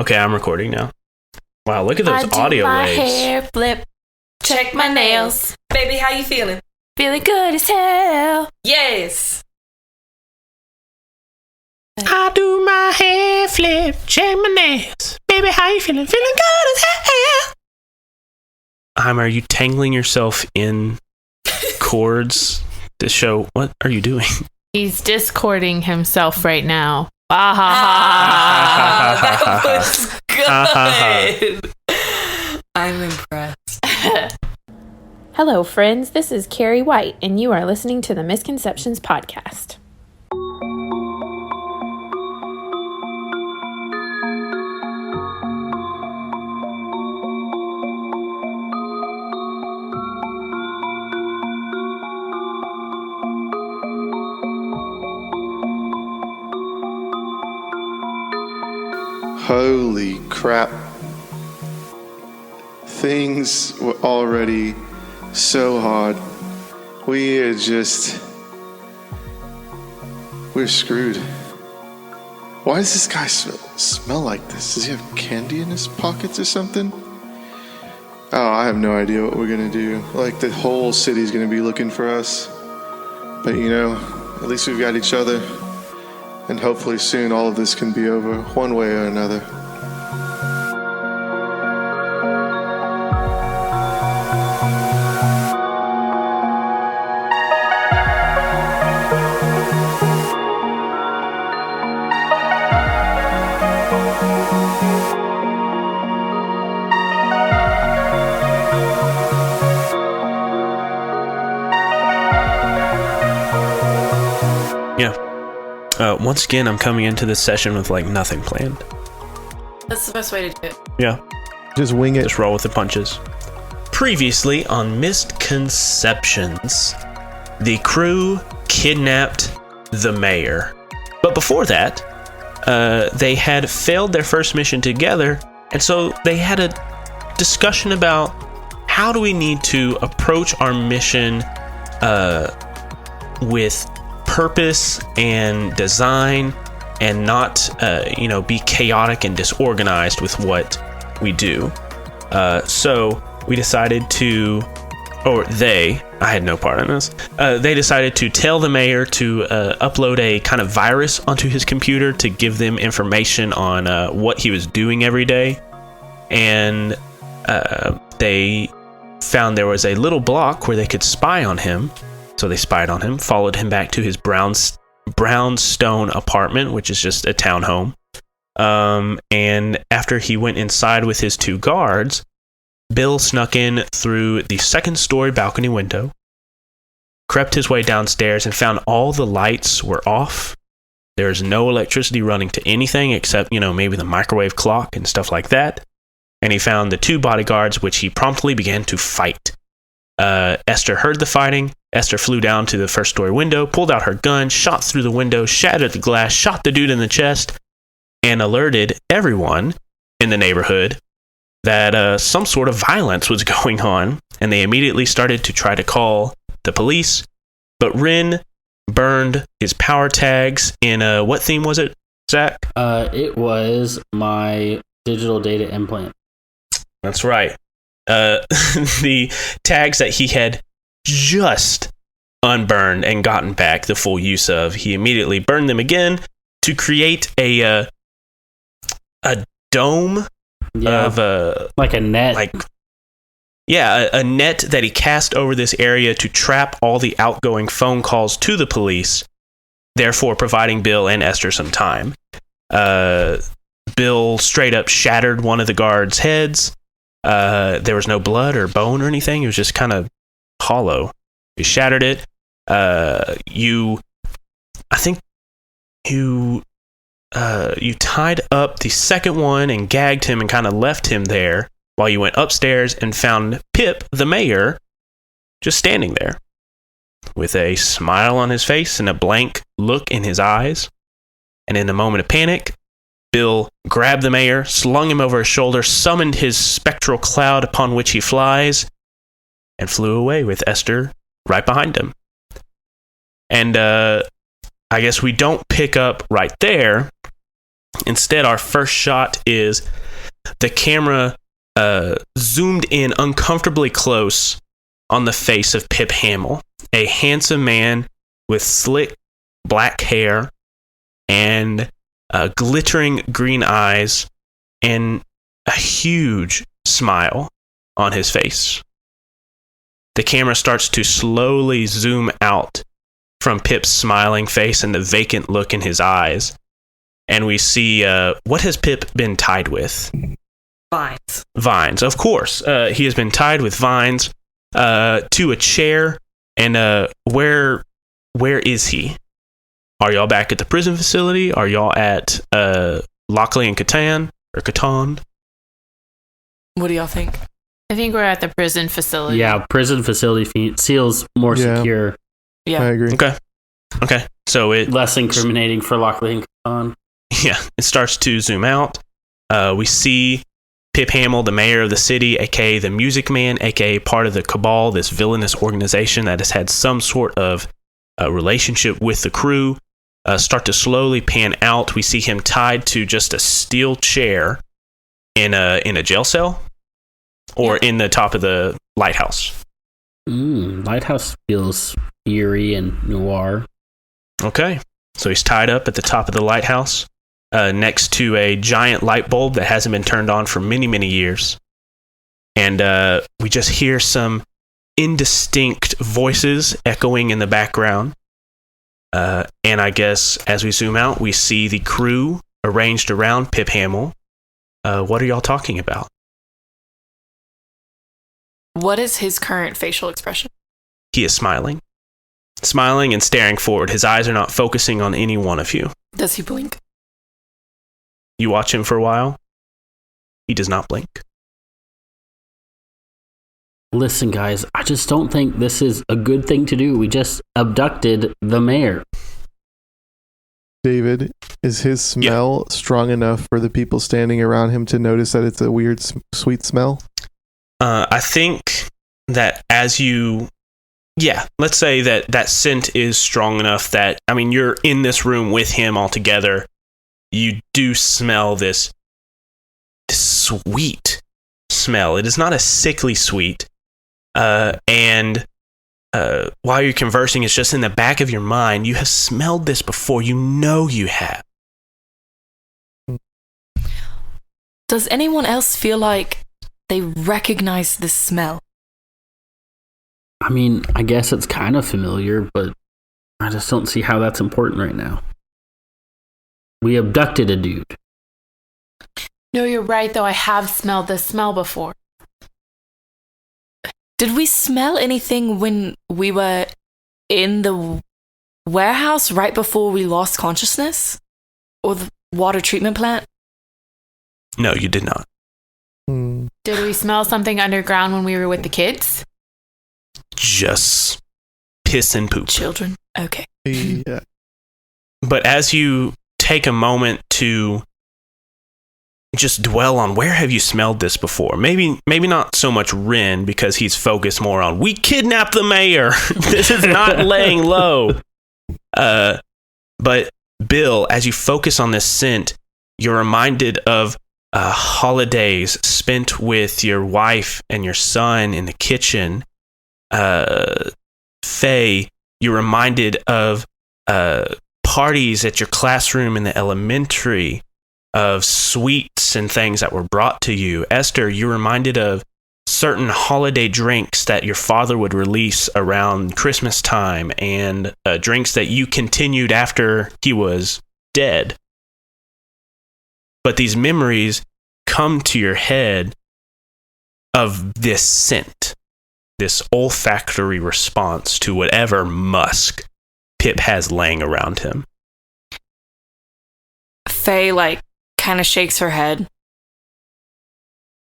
Okay, I'm recording now. Wow, look at those audio waves. I do my hair flip, check my nails. Baby, how you feeling? Feeling good as hell. Yes. I do my hair flip, check my nails. Baby, how you feeling? Feeling good as hell. Are you tangling yourself in chords to show? What are you doing? He's discording himself right now. That was good. I'm impressed. Hello, friends. This is Carrie White, and you are listening to the Misconceptions podcast. Holy crap. Things were already so hard. We're screwed. Why does this guy smell like this? Does he have candy in his pockets or something? Oh, I have no idea what we're gonna do. Like, the whole city's gonna be looking for us. But at least we've got each other. And hopefully soon all of this can be over, one way or another. Once again, I'm coming into this session with nothing planned. That's the best way to do it. Yeah. Just wing it. Just roll with the punches. Previously on Mistconceptions, the crew kidnapped the mayor. But before that, they had failed their first mission together, and so they had a discussion about how do we need to approach our mission with purpose and design, and not be chaotic and disorganized with what we do. So we decided to, I had no part in this. They decided to tell the mayor to upload a kind of virus onto his computer to give them information on what he was doing every day. And they found there was a little block where they could spy on him. So they spied on him, followed him back to his brownstone apartment, which is just a townhome. And after he went inside with his two guards, Bill snuck in through the second-story balcony window, crept his way downstairs, and found all the lights were off. There's no electricity running to anything except, maybe the microwave clock and stuff like that. And he found the two bodyguards, which he promptly began to fight. Esther heard the fighting. Esther flew down to the first-story window, pulled out her gun, shot through the window, shattered the glass, shot the dude in the chest, and alerted everyone in the neighborhood that some sort of violence was going on, and they immediately started to try to call the police. But Ren burned his power tags in what theme was it, Zach? It was my digital data implant. That's right. The tags that he had just unburned and gotten back the full use of, he immediately burned them again to create a dome of like a net, a net that he cast over this area to trap all the outgoing phone calls to the police, therefore providing Bill and Esther some time. Bill straight up shattered one of the guards' heads. There was no blood or bone or anything. It was just kind of hollow. You shattered it. You tied up the second one and gagged him and kind of left him there while you went upstairs and found Pip, the mayor, just standing there with a smile on his face and a blank look in his eyes. And in a moment of panic, Bill grabbed the mayor, slung him over his shoulder, summoned his spectral cloud upon which he flies, and flew away with Esther right behind him. And I guess we don't pick up right there Instead, our first shot is the camera zoomed in uncomfortably close on the face of Pip Hamil, a handsome man with slick black hair and glittering green eyes and a huge smile on his face. The camera starts to slowly zoom out from Pip's smiling face and the vacant look in his eyes. And we see, what has Pip been tied with? Vines. Vines, of course. He has been tied with vines to a chair. And where is he? Are y'all back at the prison facility? Are y'all at Lockley and Catan? Or Catan? What do y'all think? I think we're at the prison facility. Yeah, prison facility feels more secure. Yeah. I agree. Okay. So it less incriminating for Lockley and Catan. Yeah, it starts to zoom out. We see Pip Hamil, the mayor of the city, aka the Music Man, aka part of the Cabal, this villainous organization that has had some sort of relationship with the crew, start to slowly pan out. We see him tied to just a steel chair in a jail cell or in the top of the lighthouse. Lighthouse feels eerie and noir. Okay, so he's tied up at the top of the lighthouse next to a giant light bulb that hasn't been turned on for many, many years. And we just hear some indistinct voices echoing in the background. And I guess as we zoom out, we see the crew arranged around Pip Hamil. What are y'all talking about? What is his current facial expression? He is smiling and staring forward. His eyes are not focusing on any one of you. Does he blink? You watch him for a while. He does not blink. Listen, guys, I just don't think this is a good thing to do. We just abducted the mayor. David, is his smell strong enough for the people standing around him to notice that it's a weird, sweet smell? I think that let's say that scent is strong enough that, I mean, you're in this room with him all together. You do smell this sweet smell. It is not a sickly sweet. And while you're conversing, it's just in the back of your mind. You have smelled this before. You know you have. Does anyone else feel like they recognize the smell? I mean, I guess it's kind of familiar, but I just don't see how that's important right now. We abducted a dude. No, you're right, though. I have smelled this smell before. Did we smell anything when we were in the warehouse right before we lost consciousness? Or the water treatment plant? No, you did not. Did we smell something underground when we were with the kids? Just piss and poop. Children? Okay. Yeah. But as you take a moment to just dwell on where have you smelled this before? Maybe not so much Ren, because he's focused more on, we kidnapped the mayor. This is not laying low. But Bill, as you focus on this scent, you're reminded of holidays spent with your wife and your son in the kitchen. Faye, you're reminded of parties at your classroom in the elementary, of sweets and things that were brought to you. Esther, you're reminded of certain holiday drinks that your father would release around Christmas time, and drinks that you continued after he was dead. But these memories come to your head of this scent, this olfactory response to whatever musk Pip has laying around him. Faye, kind of shakes her head.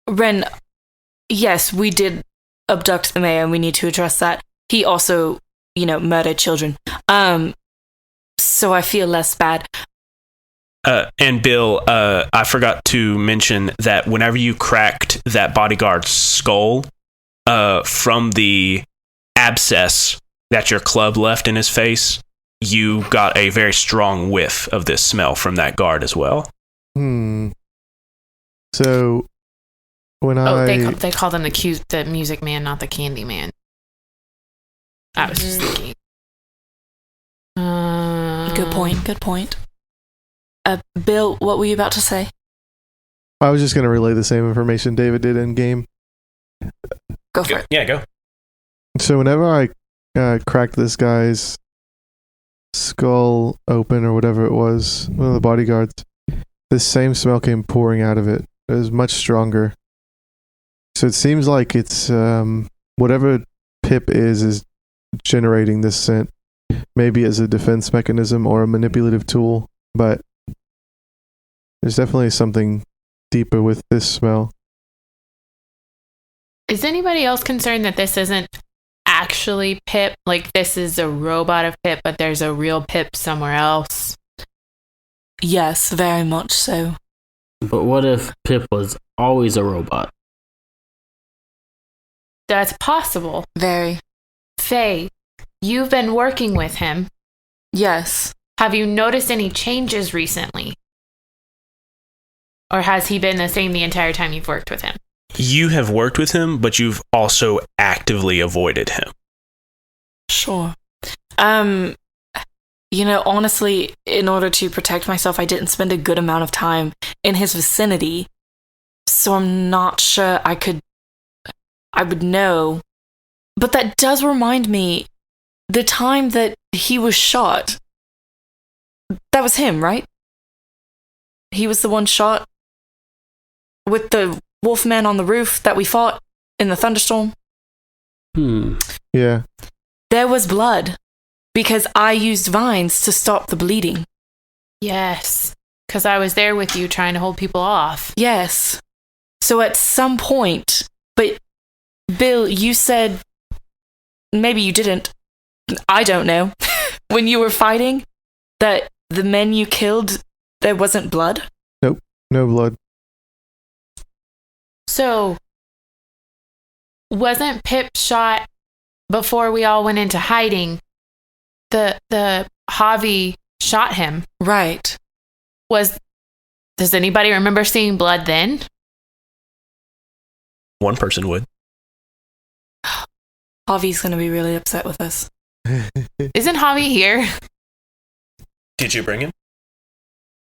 Ren, yes, we did abduct the mayor, and we need to address that. He also, murdered children. So I feel less bad. And Bill, I forgot to mention that whenever you cracked that bodyguard's skull, from the abscess that your club left in his face, you got a very strong whiff of this smell from that guard as well. So when they called him the Music Man, not the Candy Man. I was just thinking. Good point. Bill, what were you about to say? I was just going to relay the same information David did in game. Go for it. Yeah, go. So whenever I cracked this guy's skull open or whatever it was, one of the bodyguards, this same smell came pouring out of it. It was much stronger. So it seems like it's whatever Pip is generating this scent, maybe as a defense mechanism or a manipulative tool, but there's definitely something deeper with this smell. Is anybody else concerned that this isn't actually Pip? Like, this is a robot of Pip, but there's a real Pip somewhere else? Yes, very much so. But what if Pip was always a robot? That's possible. Very. Faye, you've been working with him. Yes. Have you noticed any changes recently? Or has he been the same the entire time you've worked with him? You have worked with him, but you've also actively avoided him. Sure. Honestly, in order to protect myself, I didn't spend a good amount of time in his vicinity. So I'm not sure I would know. But that does remind me, the time that he was shot, that was him, right? He was the one shot with the wolfman on the roof that we fought in the thunderstorm. Yeah. There was blood because I used vines to stop the bleeding. Yes, because I was there with you trying to hold people off. Yes. So at some point, but Bill, you said, maybe you didn't, I don't know, when you were fighting, that the men you killed, there wasn't blood? Nope, no blood. So, wasn't Pip shot before we all went into hiding? The Javi shot him. Right. Does anybody remember seeing blood then? One person would. Javi's going to be really upset with us. Isn't Javi here? Did you bring him?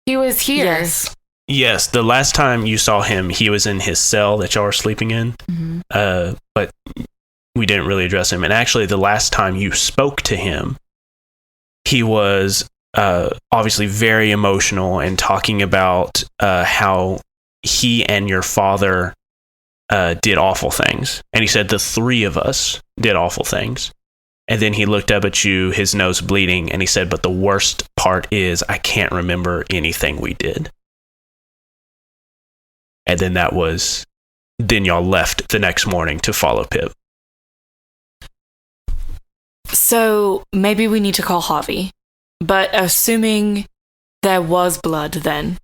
He was here. Yes. Yes, the last time you saw him, he was in his cell that y'all are sleeping in. Mm-hmm. But we didn't really address him. And actually, the last time you spoke to him, he was obviously very emotional and talking about how he and your father did awful things. And he said the three of us did awful things. And then he looked up at you, his nose bleeding, and he said, but the worst part is I can't remember anything we did. And then y'all left the next morning to follow Pip. So maybe we need to call Javi. But assuming there was blood then,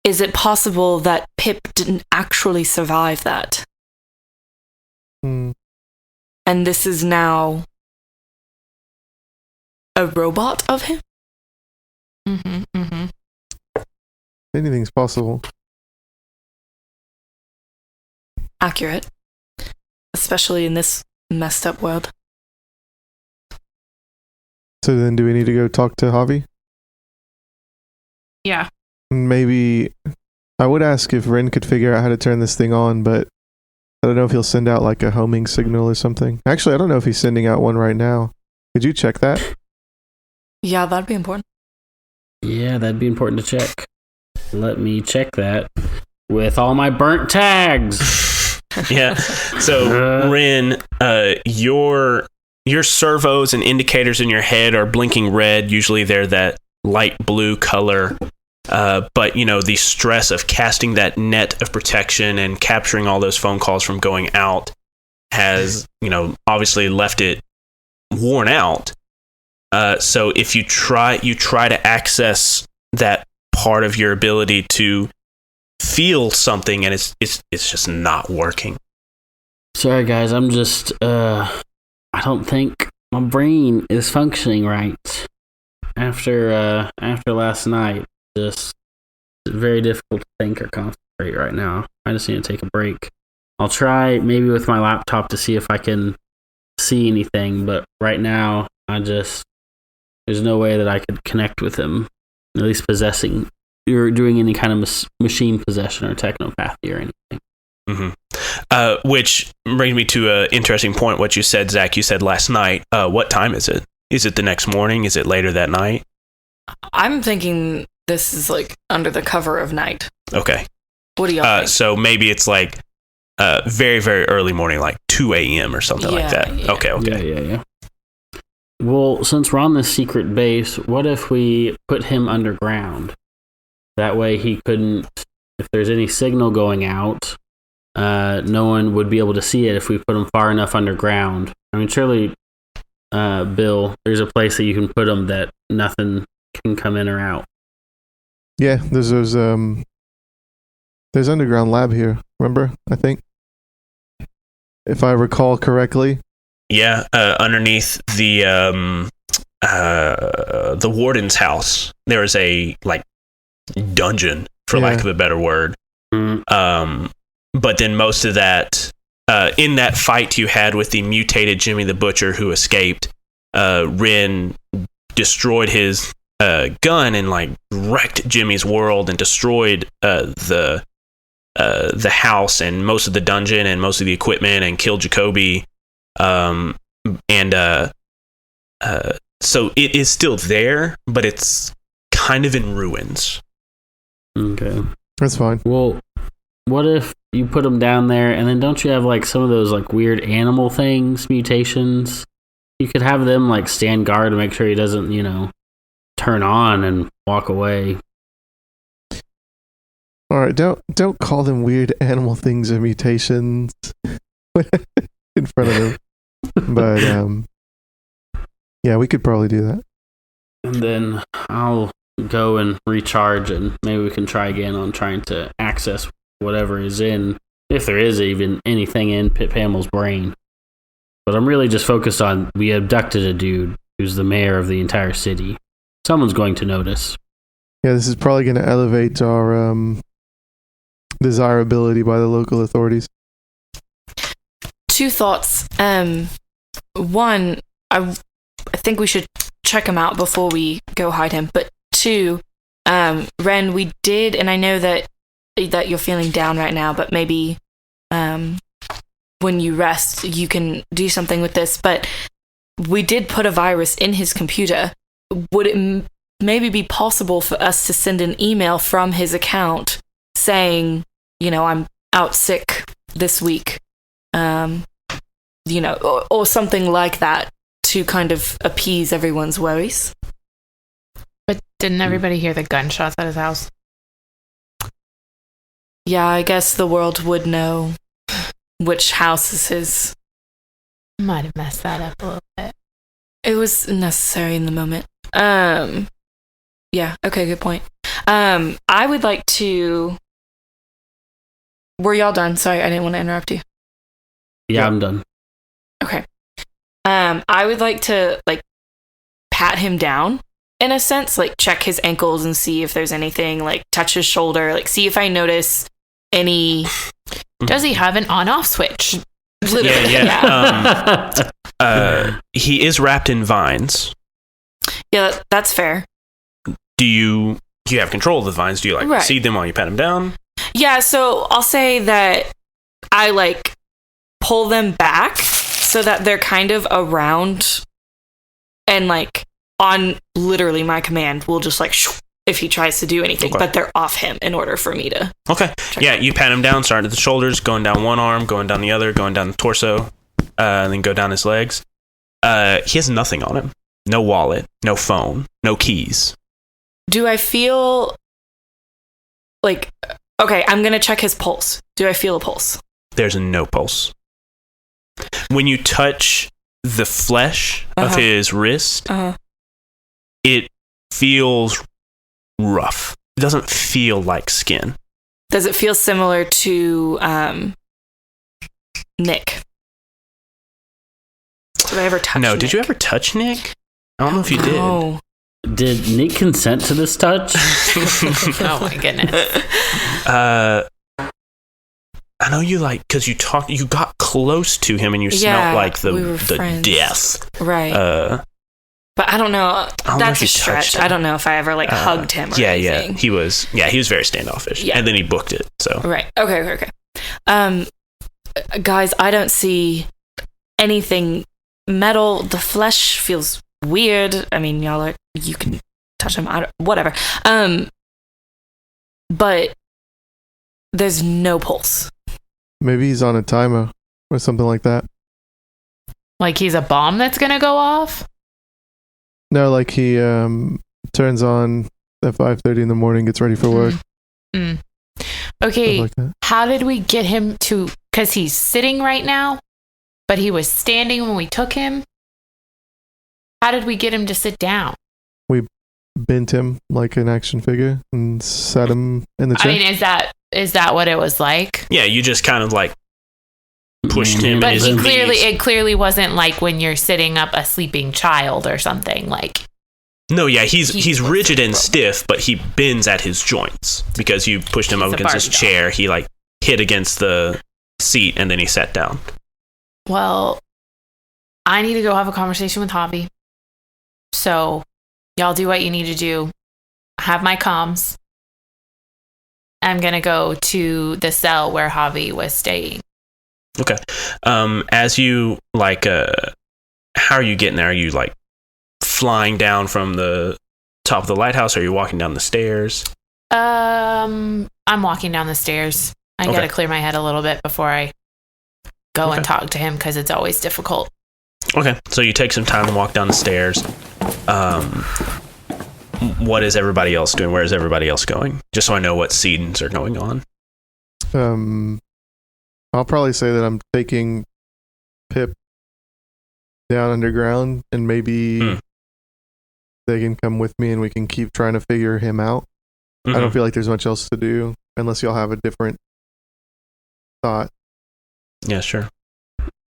is it possible that Pip didn't actually survive that? And this is now a robot of him? Anything's possible. Accurate. Especially in this messed up world. So then do we need to go talk to Javi? Yeah. Maybe I would ask if Ren could figure out how to turn this thing on, but I don't know if he'll send out like a homing signal or something. Actually, I don't know if he's sending out one right now. Could you check that? Yeah, that'd be important. Yeah, that'd be important to check. Let me check that with all my burnt tags. Yeah. So, Ren, your servos and indicators in your head are blinking red. Usually they're that light blue color. But, the stress of casting that net of protection and capturing all those phone calls from going out has, obviously left it worn out. So if you try to access that part of your ability to feel something, and it's just not working. Sorry, guys. I'm just, I don't think my brain is functioning right after last night. Just very difficult to think or concentrate right now. I just need to take a break. I'll try maybe with my laptop to see if I can see anything, but right now there's no way that I could connect with him, at least possessing or doing any kind of machine possession or technopathy or anything. Which brings me to an interesting point. What you said, Zach, you said last night. What time is it? Is it the next morning? Is it later that night? I'm thinking this is like under the cover of night. Okay. What do y'all think? So maybe it's like very, very early morning, like 2 a.m. or something like that. Yeah. Okay. Yeah. Well, since we're on this secret base, what if we put him underground? That way he couldn't, if there's any signal going out, no one would be able to see it if we put him far enough underground. I mean, surely, Bill, there's a place that you can put him that nothing can come in or out. Yeah, there's underground lab here. Remember? I think, if I recall correctly. Yeah, underneath the warden's house, there is a like dungeon, for lack of a better word. But then most of that, in that fight you had with the mutated Jimmy the Butcher who escaped, Ren destroyed his gun and like wrecked Jimmy's world and destroyed the house and most of the dungeon and most of the equipment and killed Jacoby. So it is still there, but it's kind of in ruins. Okay. That's fine. Well, what if you put him down there and then don't you have like some of those like weird animal things, mutations? You could have them like stand guard to make sure he doesn't, turn on and walk away. All right, don't call them weird animal things or mutations in front of him. But yeah, we could probably do that. And then I'll go and recharge, and maybe we can try again on trying to access whatever is in, if there is even anything in Pip Hamil's brain. But I'm really just focused on, we abducted a dude who's the mayor of the entire city. Someone's going to notice. Yeah, this is probably going to elevate our desirability by the local authorities. Two thoughts. One, I think we should check him out before we go hide him. But two, Ren, we did, and I know that you're feeling down right now, but maybe when you rest, you can do something with this. But we did put a virus in his computer. Would it maybe be possible for us to send an email from his account saying, I'm out sick this week, or something like that to kind of appease everyone's worries? But didn't everybody hear the gunshots at his house? Yeah, I guess the world would know which house is his. Might have messed that up a little bit. It was necessary in the moment. Yeah, okay, good point. I would like to... Were y'all done? Sorry, I didn't want to interrupt you. Yeah, I'm done. Okay. I would like to, pat him down, in a sense, check his ankles and see if there's anything, touch his shoulder, see if I notice any... Does he have an on-off switch? Literally, yeah. He is wrapped in vines. Yeah, that's fair. Do you have control of the vines? Do you seed them while you pat him down? Yeah, so I'll say that I pull them back so that they're kind of around, and on literally my command, we'll just if he tries to do anything, but they're off him in order for me to. Okay. Yeah, you pat him down, starting at the shoulders, going down one arm, going down the other, going down the torso, and then go down his legs. He has nothing on him. No wallet, no phone, no keys. Do I feel okay, I'm going to check his pulse. Do I feel a pulse? There's no pulse. When you touch the flesh of his wrist, it feels rough. It doesn't feel like skin. Does it feel similar to Nick? Did I ever touch Nick? Did you ever touch Nick? I don't know if you did. Did Nick consent to this touch? Oh my goodness. I know you because you got close to him and you smelled like the death. Right. But I don't know. That's a stretch. I don't know if I ever hugged him or anything. He was very standoffish. Yeah. And then he booked it. So. Right. Okay. Guys, I don't see anything metal. The flesh feels weird. I mean, you can touch him. Whatever. But there's no pulse. Maybe he's on a timer or something like that. Like he's a bomb that's gonna go off? No, like he turns on at 5:30 in the morning, gets ready for work. Okay, like how did we get him to... Because he's sitting right now, but he was standing when we took him. How did we get him to sit down? We bent him like an action figure and sat him in the chair. I mean, is that what it was like? Yeah, you just kind of pushed him. But it clearly wasn't like when you're sitting up a sleeping child or something. No, yeah, he's rigid and stiff, but he bends at his joints because you pushed him up against his chair. He hit against the seat and then he sat down. Well, I need to go have a conversation with Javi. So y'all do what you need to do. I have my comms. I'm going to go to the cell where Javi was staying. Okay. As you how are you getting there? Are you flying down from the top of the lighthouse? Or are you walking down the stairs? I'm walking down the stairs. I got to clear my head a little bit before I go and talk to him because it's always difficult. Okay. So you take some time to walk down the stairs. What is everybody else doing? Where is everybody else going? Just so I know what scenes are going on. I'll probably say that I'm taking Pip down underground and maybe they can come with me and we can keep trying to figure him out. I don't feel like there's much else to do unless y'all have a different thought. Yeah, sure.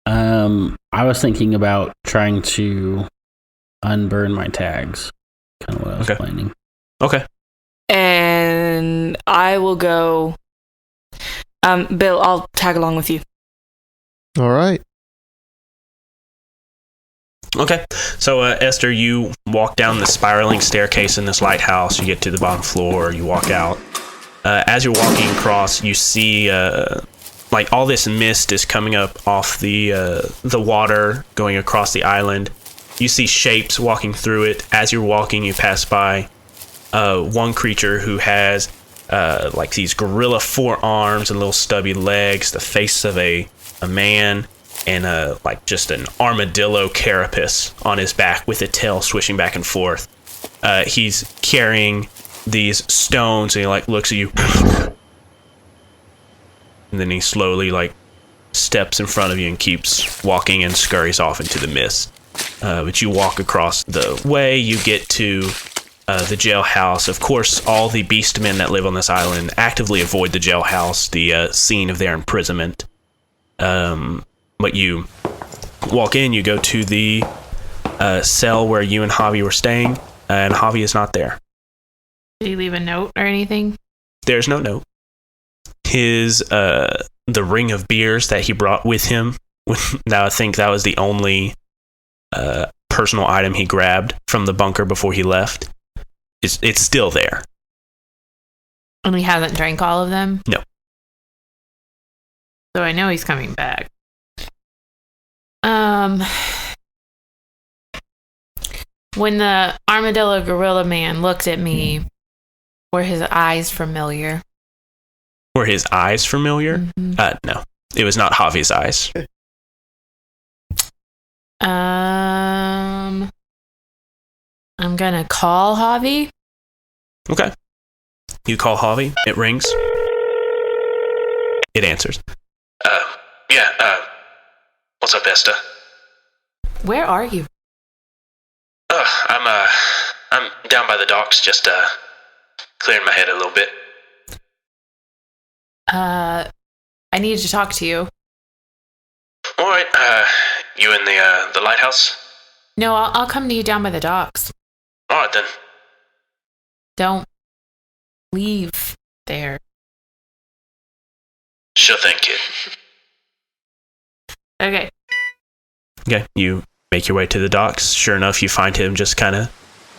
I was thinking about trying to unburn my tags. Kind of what I was planning. Okay. And I will go. Bill, I'll tag along with you. All right. Okay. So, Esther, you walk down the spiraling staircase in this lighthouse. You get to the bottom floor. You walk out. As you're walking across, you see all this mist is coming up off the water going across the island. You see shapes walking through it. As you're walking, you pass by one creature who has these gorilla forearms and little stubby legs, the face of a man, and just an armadillo carapace on his back with a tail swishing back and forth. He's carrying these stones and he looks at you. And then he slowly steps in front of you and keeps walking and scurries off into the mist. But you walk across the way, you get to the jailhouse. Of course, all the beastmen that live on this island actively avoid the jailhouse, the scene of their imprisonment. But you walk in, you go to the cell where you and Javi were staying, and Javi is not there. Did he leave a note or anything? There's no note. His the ring of beers that he brought with him, now I think that was the only personal item he grabbed from the bunker before he left. It's still there. And he hasn't drank all of them? No. So I know he's coming back. When the armadillo gorilla man looked at me, were his eyes familiar? Were his eyes familiar? Mm-hmm. No. It was not Javi's eyes. I'm gonna call Javi. Okay. You call Javi. It rings. It answers. What's up, Esther? Where are you? I'm down by the docks, just clearing my head a little bit. I need to talk to you. All right. You in the lighthouse? No, I'll come to you down by the docks. All right, then. Don't leave there. Sure thing, kid. Okay. Okay, you make your way to the docks. Sure enough, you find him just kind of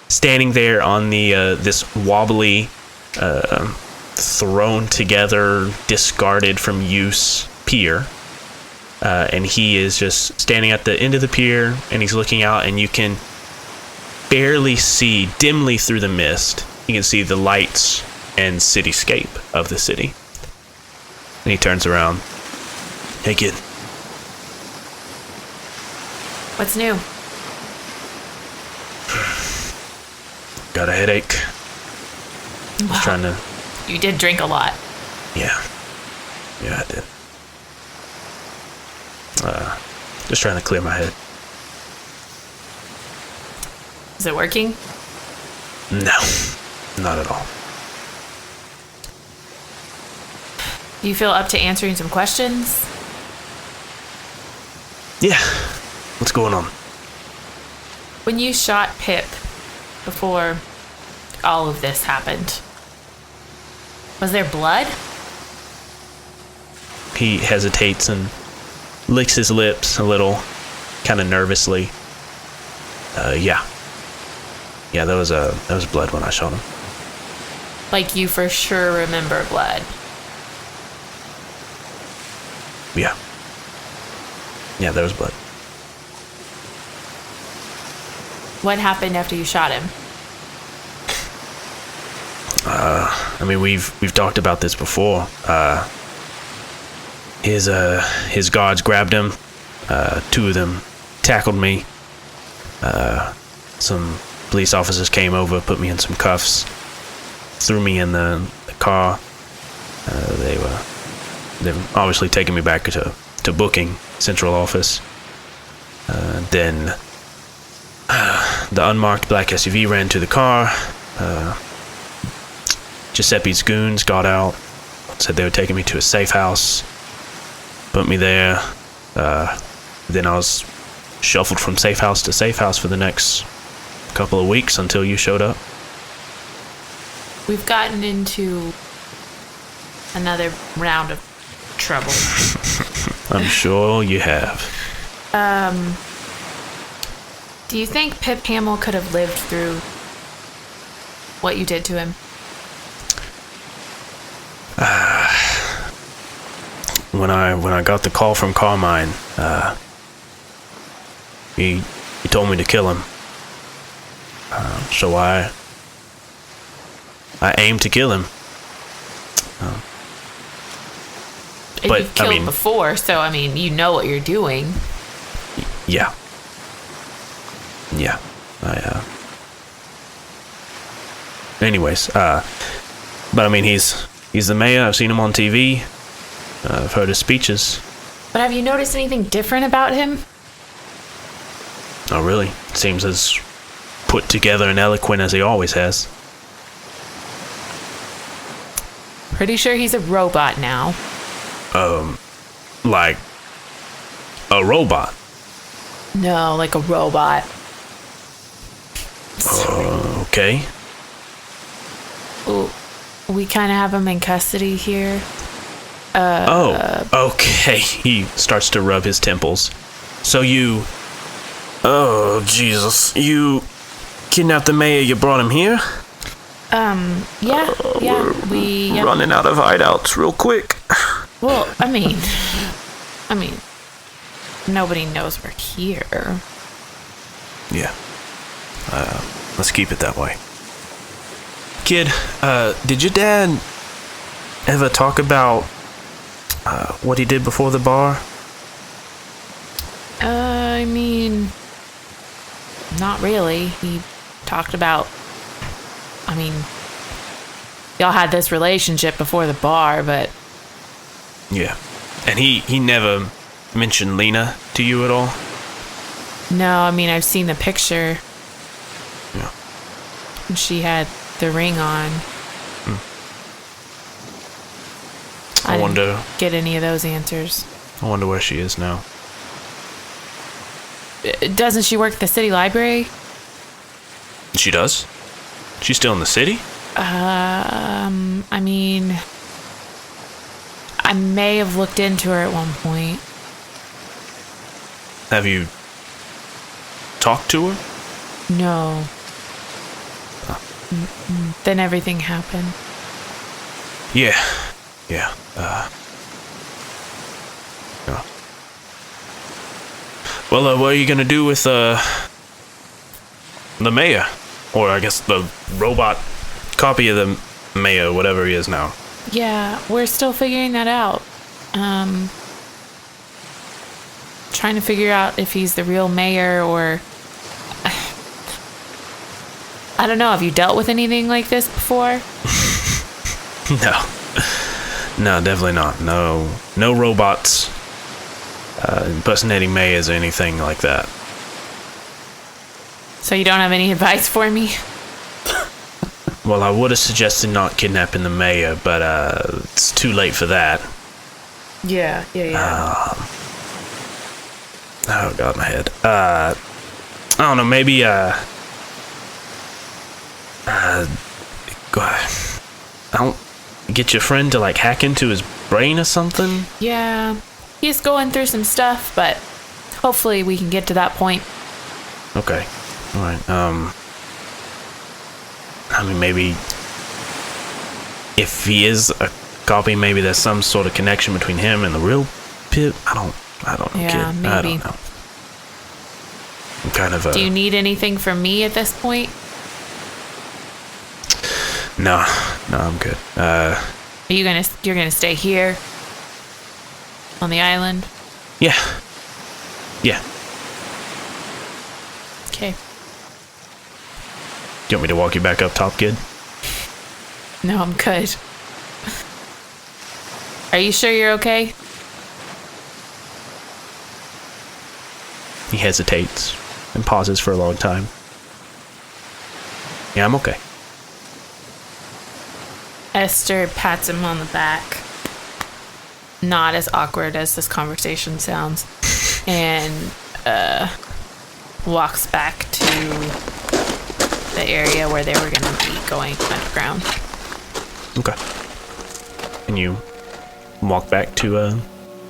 standing there on the this wobbly, thrown together, discarded from use pier. And he is just standing at the end of the pier, and he's looking out, and you can barely see, dimly through the mist, you can see the lights and cityscape of the city. And he turns around. Hey, kid. What's new? Got a headache. Just trying to... You did drink a lot. Yeah, I did. Just trying to clear my head. Is it working? No, not at all. Do you feel up to answering some questions? Yeah, what's going on? When you shot Pip before all of this happened, was there blood? He hesitates and licks his lips a little, kind of nervously. Yeah, that was blood when I shot him. Like you for sure remember blood. Yeah, there was blood. What happened after you shot him? I mean, we've talked about this before. His guards grabbed him. Two of them tackled me. Some police officers came over, put me in some cuffs, threw me in the car. They were obviously taking me back to booking central office. Then the unmarked black SUV ran to the car. Giuseppe's goons got out, said they were taking me to a safe house, put me there. Then I was shuffled from safe house to safe house for the next couple of weeks until you showed up. We've gotten into another round of trouble. I'm sure you have. Do you think Pip Hamil could have lived through what you did to him? When I got the call from Carmine, he told me to kill him. So I aimed to kill him. And you've killed before, so I mean, you know what you're doing. Yeah. Anyways, but I mean, he's the mayor. I've seen him on TV. I've heard his speeches. But have you noticed anything different about him? Oh, really? Seems as put together and eloquent as he always has. Pretty sure he's a robot now. Like a robot. No, like a robot. Okay. Ooh, we kind of have him in custody here. Okay. He starts to rub his temples. So you... Oh, Jesus. You kidnapped the mayor, you brought him here? Yeah. We're running out of hideouts real quick. Well, I mean, nobody knows we're here. Yeah. Let's keep it that way. Kid, did your dad ever talk about what he did before the bar? I mean, not really. He talked about, y'all had this relationship before the bar, but... Yeah. And he never mentioned Lena to you at all? No, I've seen the picture. Yeah. She had the ring on. I wonder... didn't get any of those answers. I wonder where she is now. Doesn't she work at the city library? She does? She's still in the city? I mean, I may have looked into her at one point. Have you talked to her? No. Then everything happened. Yeah. Well, what are you gonna do with, the mayor? Or I guess the robot copy of the mayor, whatever he is now. Yeah, we're still figuring that out. Trying to figure out if he's the real mayor or... I don't know, have you dealt with anything like this before? No, definitely not. No robots impersonating mayors or anything like that. So you don't have any advice for me? Well, I would have suggested not kidnapping the mayor, but it's too late for that. Yeah. Oh god, my head. I don't know, maybe I don't get your friend to like hack into his brain or something? Yeah, he's going through some stuff, but hopefully we can get to that point. Okay. All right. I mean, maybe if he is a copy, maybe there's some sort of connection between him and the real Pip. I don't know, yeah, kid. maybe. I don't know. I'm kind of Do you need anything from me at this point? No, I'm good. You're gonna stay here on the island? Yeah. Okay. Do you want me to walk you back up top, kid? No, I'm good. Are you sure you're okay? He hesitates and pauses for a long time. Yeah, I'm okay. Esther pats him on the back. Not as awkward as this conversation sounds. And walks back to the area where they were going to be going underground. Okay. And you walk back to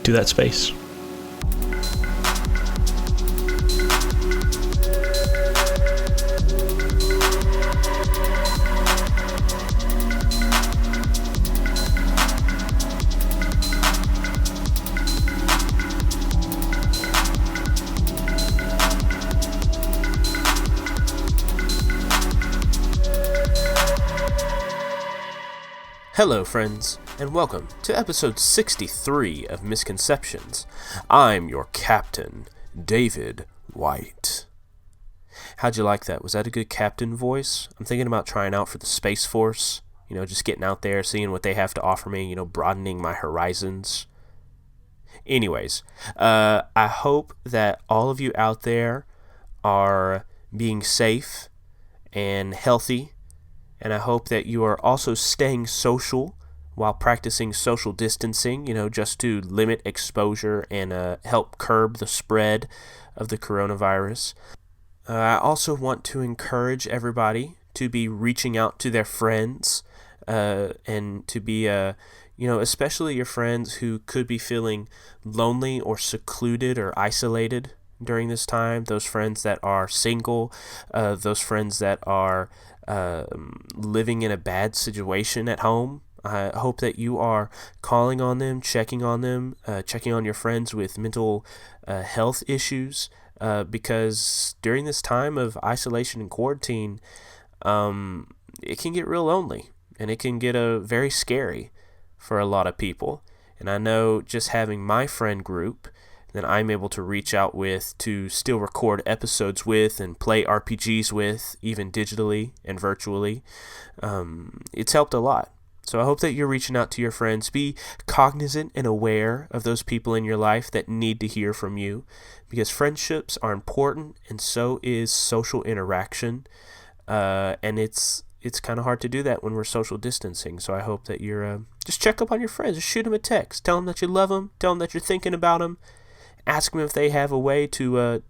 that space. Hello, friends, and welcome to episode 63 of Misconceptions. I'm your captain, David White. How'd you like that? Was that a good captain voice? I'm thinking about trying out for the Space Force, just getting out there, seeing what they have to offer me, broadening my horizons. Anyways, I hope that all of you out there are being safe and healthy. And I hope that you are also staying social while practicing social distancing, just to limit exposure and help curb the spread of the coronavirus. I also want to encourage everybody to be reaching out to their friends and to be, especially your friends who could be feeling lonely or secluded or isolated during this time. Those friends that are single, those friends that are living in a bad situation at home. I hope that you are calling on them, checking on your friends with mental health issues, because during this time of isolation and quarantine, it can get real lonely, and it can get very scary for a lot of people. And I know just having my friend group that I'm able to reach out with, to still record episodes with and play RPGs with, even digitally and virtually. It's helped a lot. So I hope that you're reaching out to your friends. Be cognizant and aware of those people in your life that need to hear from you, because friendships are important, and so is social interaction. And it's kind of hard to do that when we're social distancing. So I hope that you're just check up on your friends. Just shoot them a text. Tell them that you love them. Tell them that you're thinking about them. ask them if they have a way to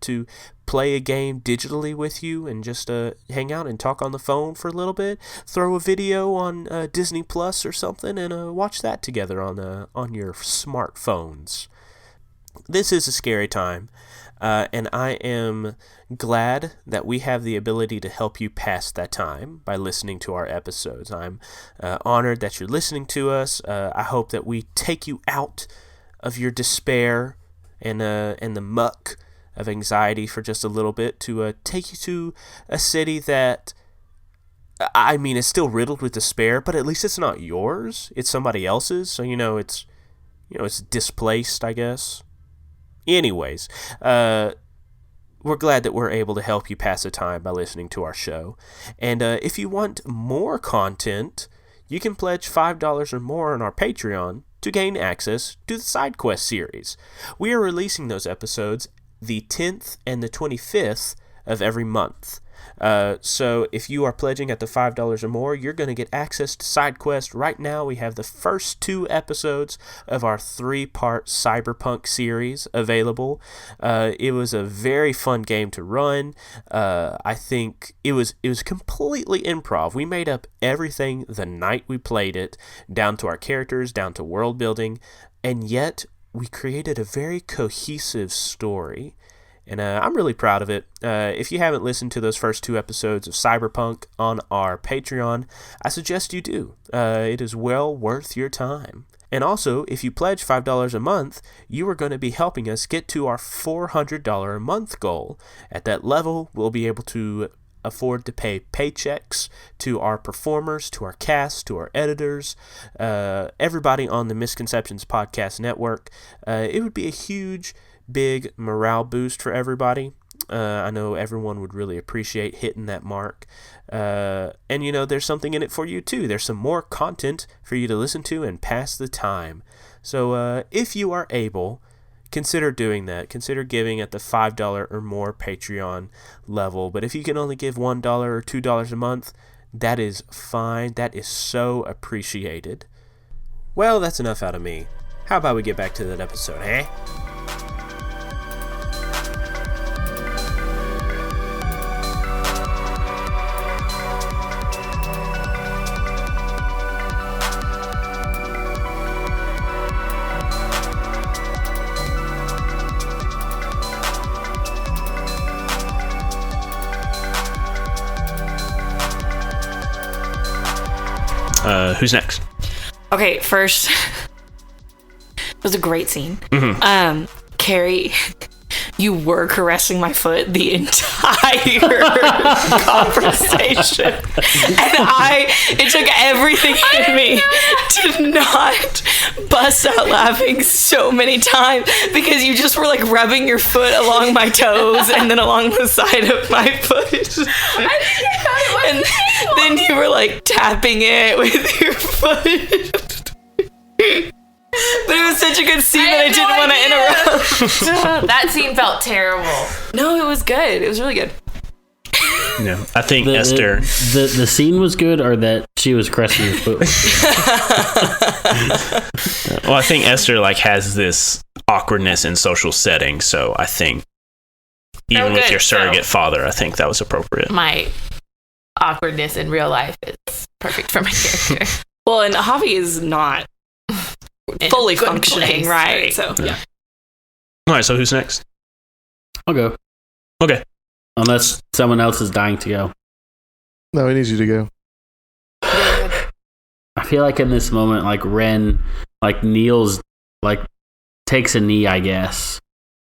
play a game digitally with you and just hang out and talk on the phone for a little bit. Throw a video on Disney Plus or something and watch that together on your smartphones. This is a scary time. And I am glad that we have the ability to help you pass that time by listening to our episodes. I'm honored that you're listening to us. I hope that we take you out of your despair and the muck of anxiety for just a little bit to take you to a city that, I mean, is still riddled with despair, but at least it's not yours. It's somebody else's. So, it's displaced, I guess. Anyways, we're glad that we're able to help you pass the time by listening to our show. And if you want more content, you can pledge $5 or more on our Patreon to gain access to the Side Quest series. We are releasing those episodes the 10th and the 25th of every month. So if you are pledging at the $5 or more, you're going to get access to SideQuest. Right now, we have the first 2 episodes of our 3-part Cyberpunk series available. It was a very fun game to run. I think it was completely improv. We made up everything the night we played it, down to our characters, down to world building, and yet we created a very cohesive story. And I'm really proud of it. If you haven't listened to those first 2 episodes of Cyberpunk on our Patreon, I suggest you do. It is well worth your time. And also, if you pledge $5 a month, you are going to be helping us get to our $400 a month goal. At that level, we'll be able to afford to pay paychecks to our performers, to our cast, to our editors, everybody on the Misconceptions podcast network. It would be a huge, big morale boost for everybody. I know everyone would really appreciate hitting that mark. And there's something in it for you too. There's some more content for you to listen to and pass the time. So if you are able, consider doing that. Consider giving at the $5 or more Patreon level. But if you can only give $1 or $2 a month, that is fine. That is so appreciated. Well, that's enough out of me. How about we get back to that episode, eh? Who's next? Okay, first, it was a great scene. Mm-hmm. Carrie, you were caressing my foot the entire conversation. And it took everything in me to not bust out laughing so many times because you just were like rubbing your foot along my toes and then along the side of my foot. And then you were like tapping it with your foot. But it was such a good scene that I didn't want to interrupt. That scene felt terrible. No, it was good. It was really good. Yeah, I think Esther. The scene was good, or that she was caressing your foot. Well, I think Esther has this awkwardness in social settings, so I think even with your surrogate father, I think that was appropriate. My awkwardness in real life is perfect for my character. Well, and Javi is not fully functioning, right? So yeah. All right, so who's next? I'll go. Okay. Unless someone else is dying to go. No, he needs you to go. I feel like in this moment, Ren, kneels, takes a knee, I guess,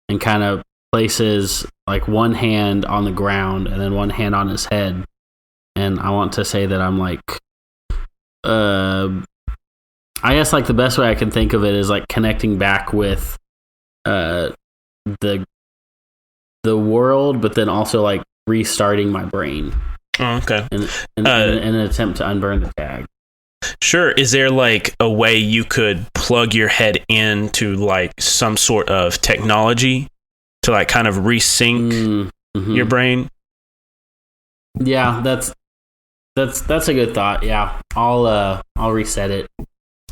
and kind of places one hand on the ground and then one hand on his head. And I want to say that I'm I guess the best way I can think of it is connecting back with the world, but then also restarting my brain. Oh, okay. In an attempt to unburn the tag. Sure. Is there a way you could plug your head into some sort of technology to kind of resync your brain? Yeah, that's a good thought. Yeah, I'll reset it.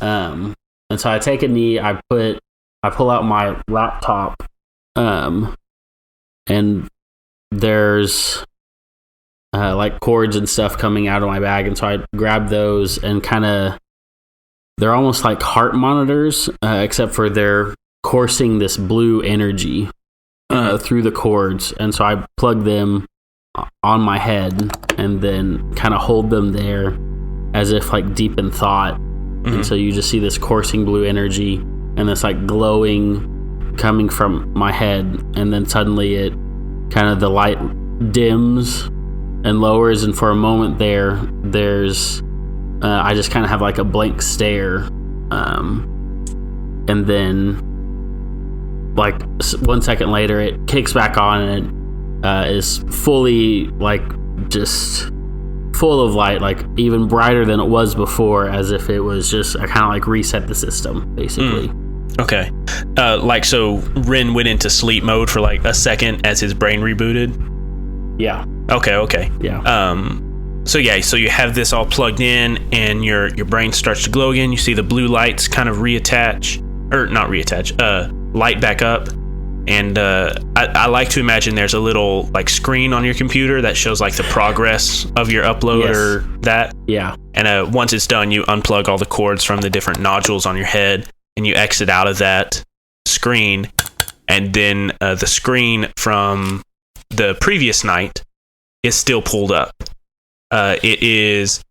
And so I take a knee. I pull out my laptop And there's like cords and stuff coming out of my bag, and so I grab those and kind of, they're almost like heart monitors, except for they're coursing this blue energy through the cords, and so I plug them on my head and then kind of hold them there as if like deep in thought. And so you just see this coursing blue energy and this like glowing coming from my head, and then suddenly it kind of, the light dims and lowers, and for a moment there's I just kind of have like a blank stare, and then like 1 second later it kicks back on, and it is fully like just full of light, like even brighter than it was before, as if it was just kind of like reset the system basically. Okay. Like, so Ren went into sleep mode for like a second as his brain rebooted? Yeah. Okay. Yeah. So you have this all plugged in, and your brain starts to glow again. You see the blue lights kind of light back up. And I like to imagine there's a little like screen on your computer that shows like the progress of your upload. Yes. Or that. Yeah. And once it's done, you unplug all the cords from the different nodules on your head, and you exit out of that screen. And then the screen from the previous night is still pulled up. It is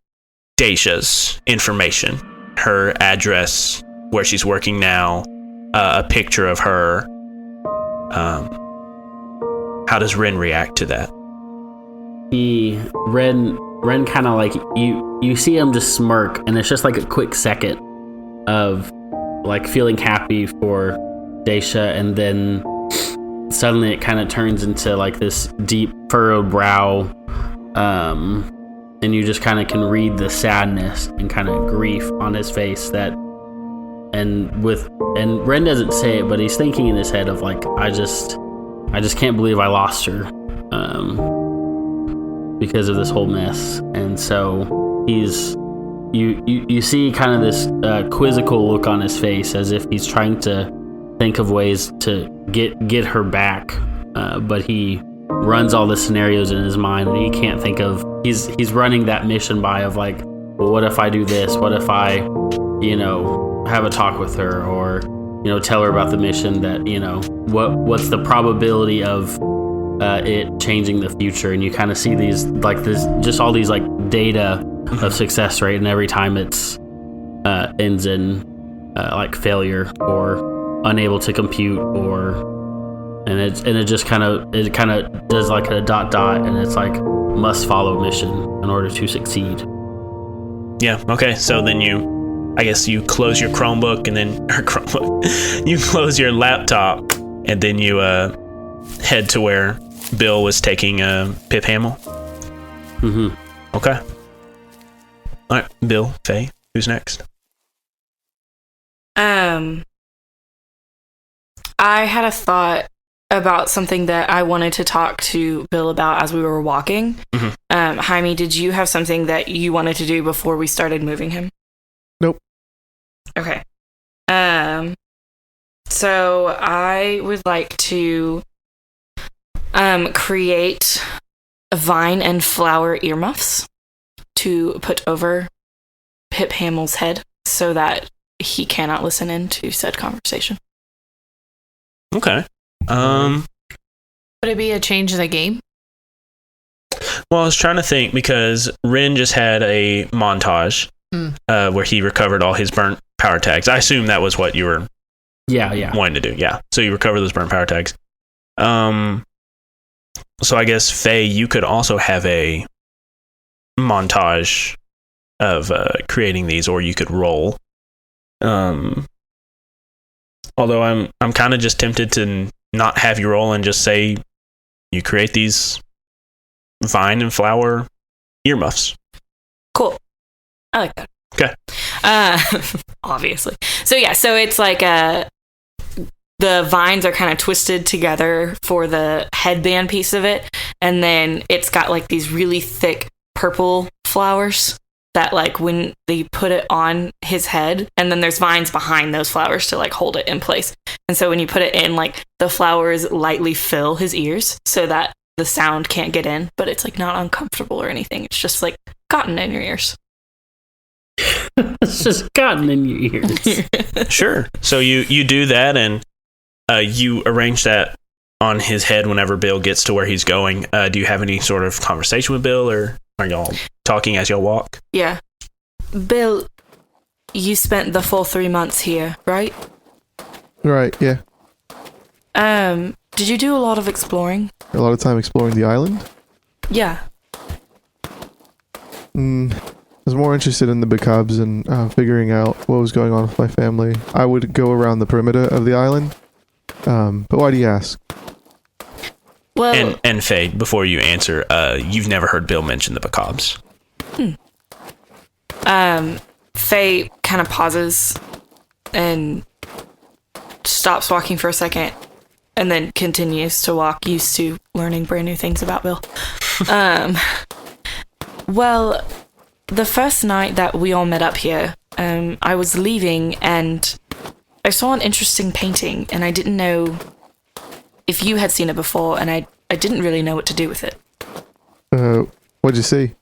Daisha's information, her address, where she's working now, a picture of her. How does Ren react to that? Ren kind of like, you see him just smirk, and it's just like a quick second of like feeling happy for Daisha, and then suddenly it kind of turns into like this deep furrowed brow, and you just kind of can read the sadness and kind of grief on his face, and Ren doesn't say it, but he's thinking in his head of like, I just can't believe I lost her, because of this whole mess. And so you see kind of this quizzical look on his face, as if he's trying to think of ways to get her back, but he runs all the scenarios in his mind, and he can't think of, he's running that mission by of like, well, what if I do this? What if I, have a talk with her, or, tell her about the mission, that, what's the probability of it changing the future? And you kind of see these, like this, just all these like data of success rate, and every time it's ends in like failure or unable to compute, and it just kind of does like a ... and it's like must follow mission in order to succeed. Yeah. Okay. So then I guess you close your Chromebook, and then you close your laptop, and then you head to where Bill was taking Pip Hamil. Mm-hmm. Okay. All right, Bill, Faye, who's next? I had a thought about something that I wanted to talk to Bill about as we were walking. Mm-hmm. Jaime, did you have something that you wanted to do before we started moving him? Nope. Okay. So I would like to create vine and flower earmuffs to put over Pip Hamil's head so that he cannot listen into said conversation. Okay. Would it be a change of the game? Well, I was trying to think, because Ren just had a montage where he recovered all his burnt power tags. I assume that was what you were wanting to do. Yeah. So you recover those burnt power tags. So I guess, Faye, you could also have a montage of creating these, or you could roll. Although I'm kind of just tempted to not have you roll and just say you create these vine and flower earmuffs. Cool. I like that. Okay. Obviously. So it's like the vines are kind of twisted together for the headband piece of it, and then it's got like these really thick purple flowers that like when they put it on his head, and then there's vines behind those flowers to like hold it in place. And so when you put it in, like the flowers lightly fill his ears so that the sound can't get in, but it's like not uncomfortable or anything. It's just like cotton in your ears. It's just cotton in your ears. Sure. So you do that, and you arrange that on his head whenever Bill gets to where he's going. Do you have any sort of conversation with Bill, or are y'all talking as y'all walk? Yeah. Bill, you spent the full 3 months here, right? Right, yeah. Did you do a lot of exploring? A lot of time exploring the island. Yeah. I was more interested in the Bacabs and figuring out what was going on with my family. I would go around the perimeter of the island. But why do you ask? Well, And Faye, before you answer, you've never heard Bill mention the Bacabs. Faye kind of pauses and stops walking for a second and then continues to walk, used to learning brand new things about Bill. Well, the first night that we all met up here, I was leaving and I saw an interesting painting, and I didn't know if you had seen it before, and I didn't really know what to do with it. What'd you see?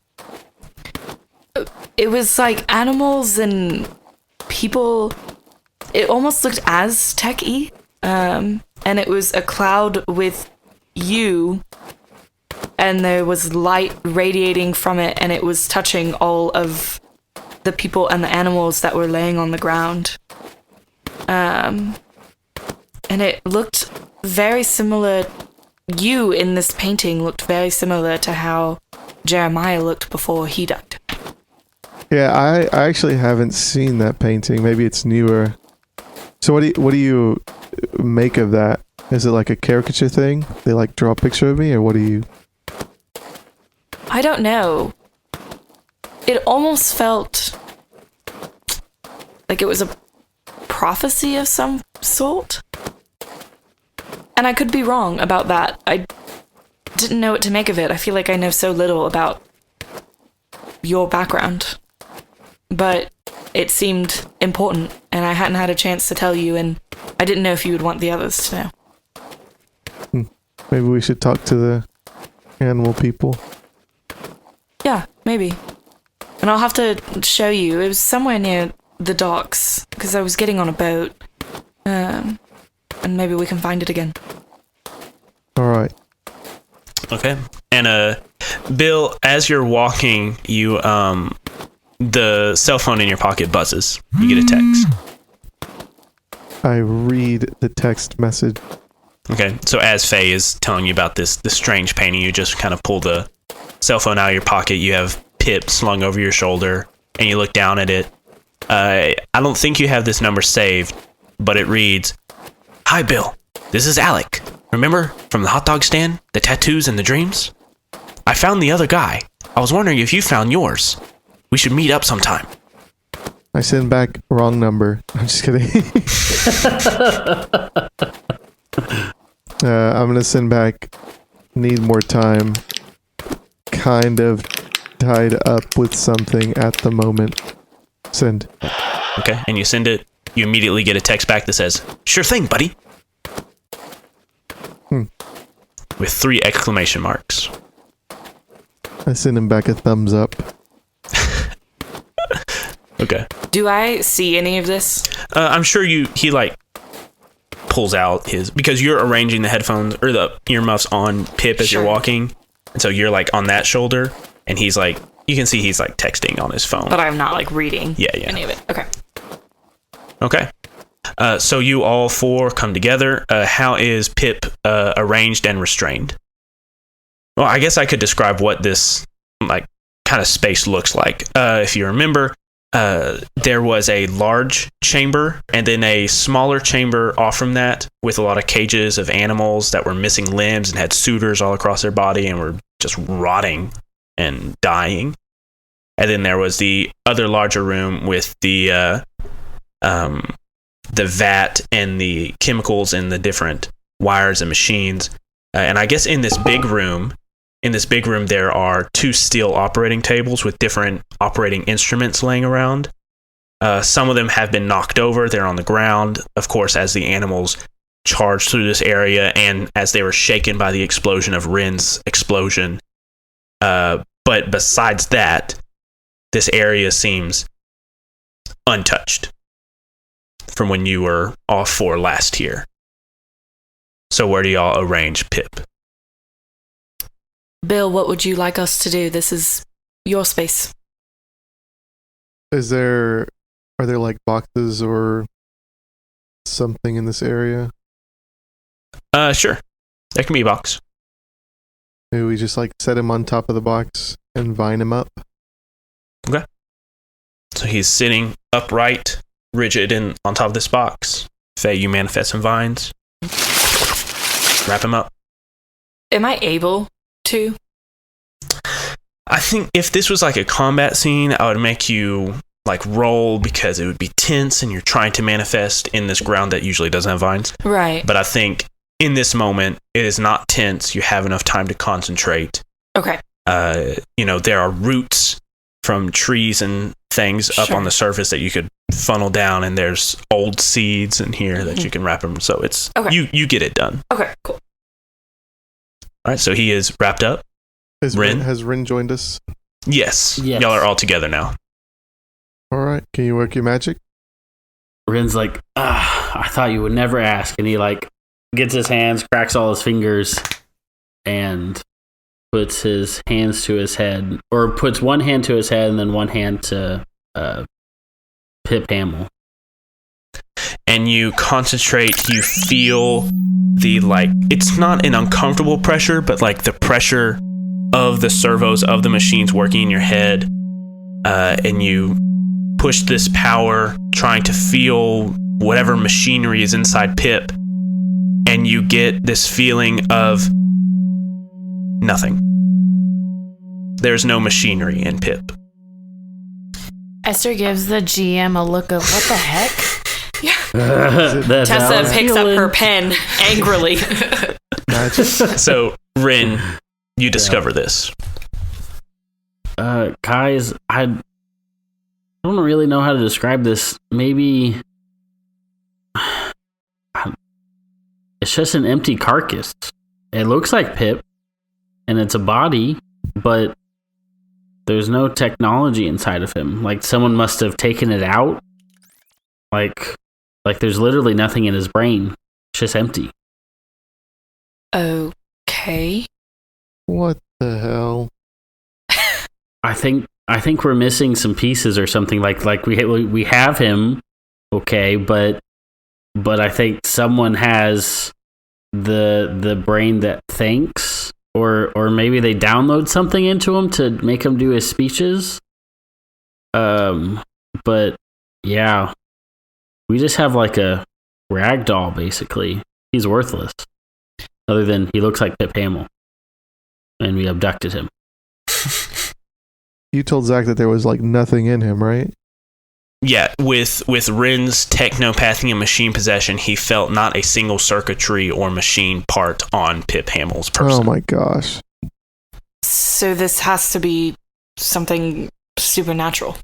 It was like animals and people. It almost looked Aztec-y. And it was a cloud with you, and there was light radiating from it, and it was touching all of the people and the animals that were laying on the ground. And it looked very similar. You in this painting looked very similar to how Jeremiah looked before he died. Yeah, I actually haven't seen that painting. Maybe it's newer. So what do you make of that? Is it like a caricature thing? They like draw a picture of me, or what do you? I don't know. It almost felt like it was a prophecy of some sort. And I could be wrong about that. I didn't know what to make of it. I feel like I know so little about your background. But it seemed important, and I hadn't had a chance to tell you, and I didn't know if you would want the others to know. Maybe we should talk to the animal people. Yeah, maybe. And I'll have to show you. It was somewhere near the docks, because I was getting on a boat. And maybe we can find it again. All right. Okay. And Bill, as you're walking, you the cell phone in your pocket buzzes. You get a text. I read the text message. Okay. So as Faye is telling you about this strange painting, you just kind of pull the cell phone out of your pocket. You have Pip slung over your shoulder, and you look down at it. I don't think you have this number saved, but it reads, "Hi, Bill. This is Alec. Remember from the hot dog stand, the tattoos and the dreams? I found the other guy. I was wondering if you found yours. We should meet up sometime." I send back wrong number. I'm just kidding. I'm gonna send back need more time. Kind of tied up with something at the moment. Send. Okay. And you send it. You immediately get a text back that says, "Sure thing, buddy." With 3 exclamation marks. I send him back a thumbs up. Okay. Do I see any of this? I'm sure he like pulls out his, because you're arranging the headphones or the earmuffs on Pip as you're walking, and so you're like on that shoulder, and he's like, you can see he's like texting on his phone. But I'm not like reading any of it. Okay. Okay. So you all 4 come together. How is Pip arranged and restrained? Well, I guess I could describe what this like kind of space looks like. If you remember, there was a large chamber and then a smaller chamber off from that with a lot of cages of animals that were missing limbs and had suitors all across their body and were just rotting and dying. And then there was the other larger room with the vat and the chemicals and the different wires and machines. And I guess in this big room, in this big room, there are 2 steel operating tables with different operating instruments laying around. Some of them have been knocked over. They're on the ground, of course, as the animals charged through this area and as they were shaken by the explosion of Rin's explosion. But besides that, this area seems untouched from when you were all 4 last here. So where do y'all arrange Pip? Bill, what would you like us to do? This is your space. Are there like boxes or something in this area? Sure. There can be a box. Maybe we just like set him on top of the box and vine him up. Okay. So he's sitting upright, rigid, and on top of this box. Faye, you manifest some vines. Wrap him up. Am I able to? I think if this was like a combat scene, I would make you like roll because it would be tense and you're trying to manifest in this ground that usually doesn't have vines. Right. But I think in this moment, it is not tense. You have enough time to concentrate. Okay. There are roots from trees and things up on the surface that you could funnel down, and there's old seeds in here that you can wrap them. So it's you get it done. Okay, cool. All right, so he is wrapped up. Has Rin joined us? Yes. Y'all are all together now. All right. Can you work your magic? Rin's like, I thought you would never ask. And he like gets his hands, cracks all his fingers, and puts his hands to his head, or puts one hand to his head and then one hand to Pip Hamil. And you concentrate, you feel the it's not an uncomfortable pressure, but like the pressure of the servos of the machines working in your head. And you push this power, trying to feel whatever machinery is inside Pip. And you get this feeling of nothing. There's no machinery in Pip. Esther gives the GM a look of, what the heck? Tessa picks up her pen angrily. So, Rin, you discover this. Guys, I don't really know how to describe this. Maybe it's just an empty carcass. It looks like Pip, and it's a body, but there's no technology inside of him. Like someone must have taken it out. Like there's literally nothing in his brain. It's just empty. Okay. What the hell? I think we're missing some pieces or something. Like we have him, okay, but I think someone has the brain that thinks, or maybe they download something into him to make him do his speeches. But yeah, we just have like a rag doll basically. He's worthless, other than he looks like Pip Hamil, and we abducted him. You told Zach that there was like nothing in him, right? Yeah, with Rin's technopathy and machine possession, he felt not a single circuitry or machine part on Pip Hamil's person. Oh my gosh. So this has to be something supernatural.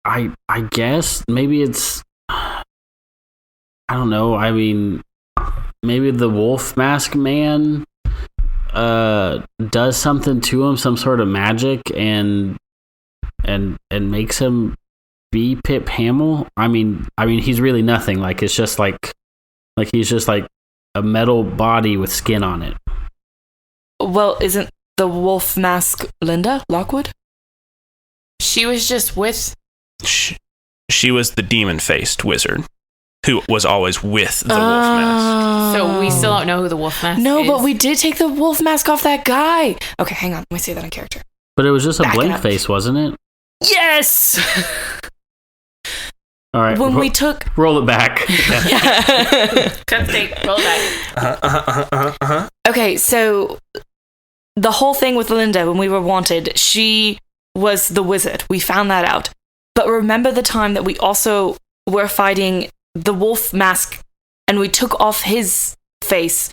I guess maybe it's, I don't know. I mean, maybe the wolf mask man does something to him, some sort of magic, and makes him be Pip Hamil. I mean he's really nothing. Like it's just like he's just like a metal body with skin on it. Well, isn't the wolf mask Linda Lockwood? She was just with... She was the demon-faced wizard who was always with the wolf mask. So we still don't know who the wolf mask is. No, but we did take the wolf mask off that guy. Okay, hang on. Let me say that in character. But it was just a Back blank it up. face, wasn't it? Yes! All right. When we took... Roll it back. Cut tape, roll it back. Okay, so the whole thing with Linda, when we were wanted, she was the wizard. We found that out. But remember the time that we also were fighting the wolf mask and we took off his face?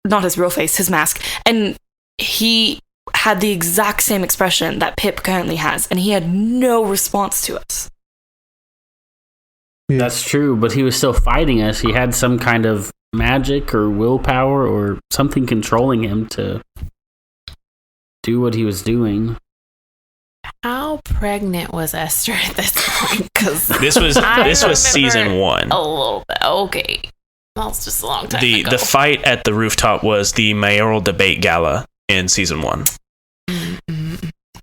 not his real face, his mask. And he had the exact same expression that Pip currently has, and he had no response to us. Yeah. That's true, but he was still fighting us. He had some kind of magic or willpower or something controlling him to do what he was doing. How pregnant was Esther at this point? Because This was season 1. a little bit. Okay, well, it's just a long time ago. The fight at the rooftop was the mayoral debate gala in season 1.